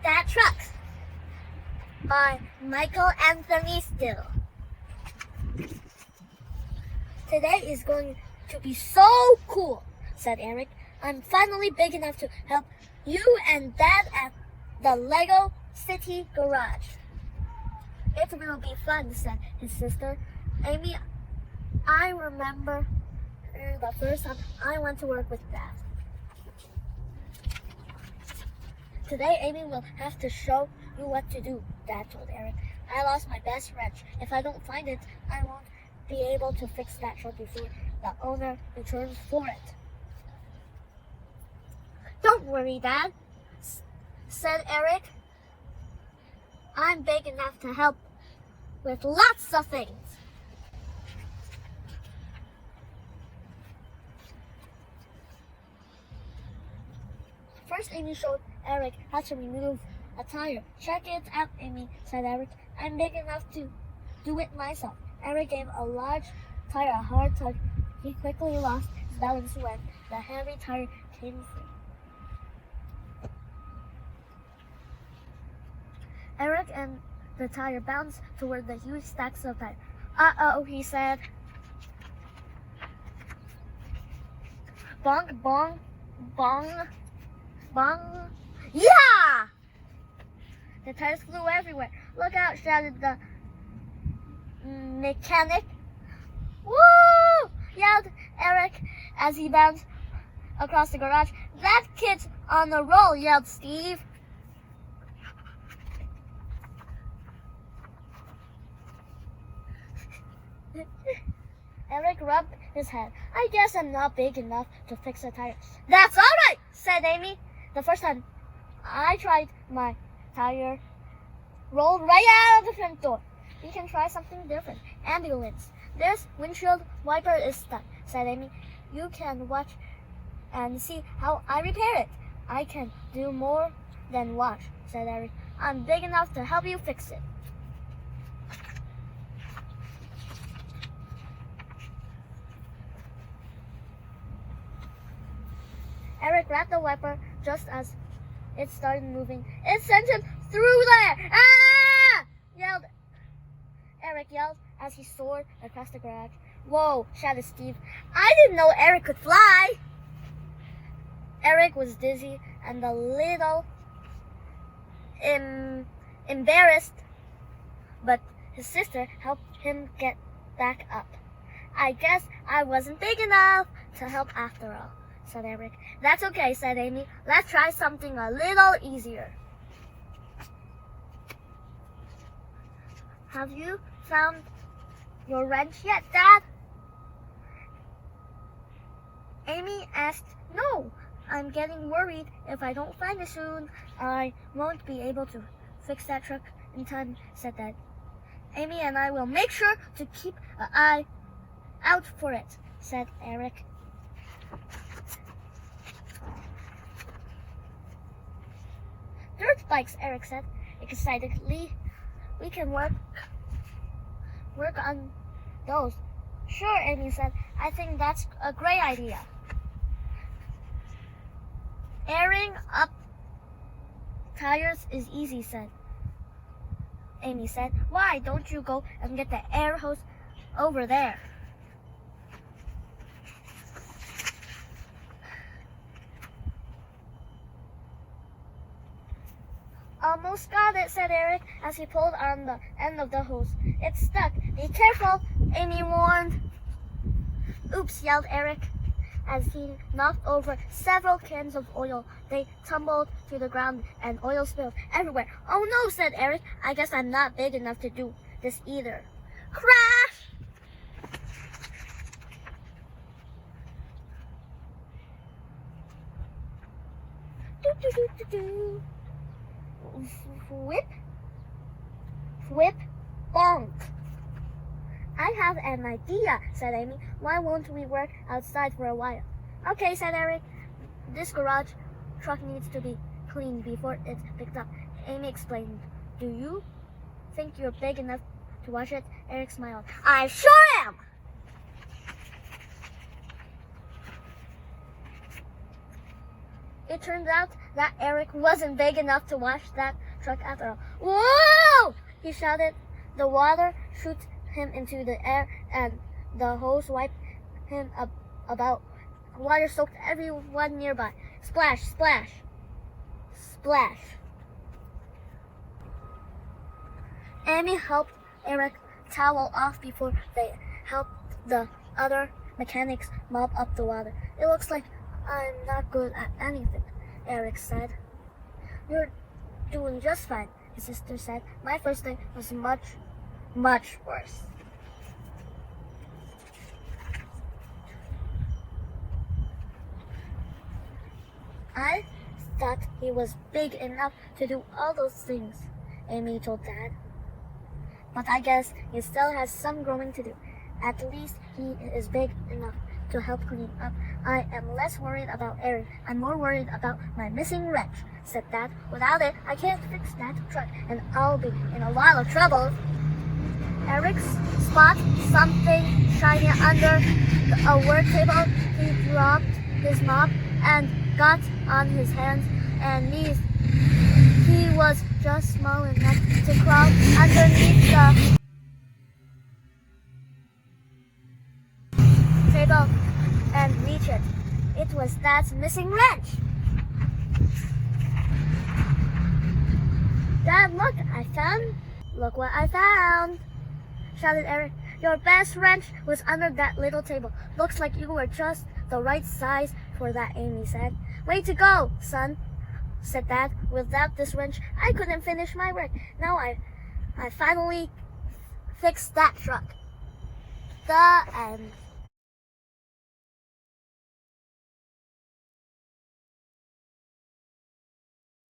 That Truck by Michael Anthony Still. Today is going to be so cool, said Eric. I'm finally big enough to help you and Dad at the Lego City Garage. It will be fun, said his sister. Amy, I remember the first time I went to work with Dad. Today, Amy will have to show you what to do, Dad told Eric. I lost my best wrench. If I don't find it, I won't be able to fix that truck before the owner returns for it. Don't worry, Dad, said Eric. I'm big enough to help with lots of things. First, Amy showed Eric how to remove a tire. Check it out, Amy, said Eric. I'm big enough to do it myself. Eric gave a large tire a hard tug. He quickly lost his balance when the heavy tire came free. Eric and the tire bounced toward the huge stacks of tires. Uh-oh, he said. Bonk, bong, bong, bong. Yeah! The tires flew everywhere. Look out, shouted the mechanic. Woo! Yelled Eric as he bounced across the garage. That kid's on the roll, yelled Steve. Eric rubbed his head. I guess I'm not big enough to fix a tire. That's all right, said Amy. The first time I tried, my tire rolled right out of the front door. You can try something different. Ambulance. This windshield wiper is stuck, said Amy. You can watch and see how I repair it. I can do more than watch, said Eric. I'm big enough to help you fix it. Eric grabbed the wiper just as it started moving. It sent him through there! Ah! Eric yelled as he soared across the garage. Whoa, shouted Steve. I didn't know Eric could fly! Eric was dizzy and a little embarrassed, but his sister helped him get back up. I guess I wasn't big enough to help after all, said Eric. That's okay, said Amy. Let's try something a little easier. Have you found your wrench yet, Dad? Amy asked. No, I'm getting worried. If I don't find it soon, I won't be able to fix that truck in time, said Dad. Amy and I will make sure to keep an eye out for it, said Eric. Dirt bikes, Eric said excitedly. We can work on those. Sure, Amy said. I think that's a great idea. Airing up tires is easy, said Amy said. Why don't you go and get the air hose over there? Almost got it, said Eric as he pulled on the end of the hose. It's stuck. Be careful, Amy warned. Oops, yelled Eric as he knocked over several cans of oil. They tumbled to the ground and oil spilled everywhere. Oh no, said Eric. I guess I'm not big enough to do this either. Crash! Do-do-do-do-do. Whip, whip, bonk. I have an idea, said Amy. Why won't we work outside for a while? Okay, said Eric. This garage truck needs to be cleaned before it's picked up. Amy explained. Do you think you're big enough to wash it? Eric smiled. I sure am! It turned out that Eric wasn't big enough to wash that truck after all. Whoa! He shouted. The water shot him into the air and the hose wiped him up about. Water soaked everyone nearby. Splash, splash, splash. Amy helped Eric towel off before they helped the other mechanics mop up the water. It looks like I'm not good at anything, Eric said. You're doing just fine, his sister said. My first day was much, much worse. I thought he was big enough to do all those things, Amy told Dad. But I guess he still has some growing to do. At least he is big enough to help clean up. I am less worried about Eric. I'm more worried about my missing wrench, said Dad. Without it, I can't fix that truck, and I'll be in a lot of trouble. Eric spotted something shiny under a work table. He dropped his mop and got on his hands and knees. He was just small enough to crawl underneath the table and reach it. It was Dad's missing wrench. Dad, look what I found, shouted Eric. Your best wrench was under that little table. Looks like you were just the right size for that, Amy said. Way to go, son, said Dad. Without this wrench, I couldn't finish my work. Now I finally fixed that truck. The end.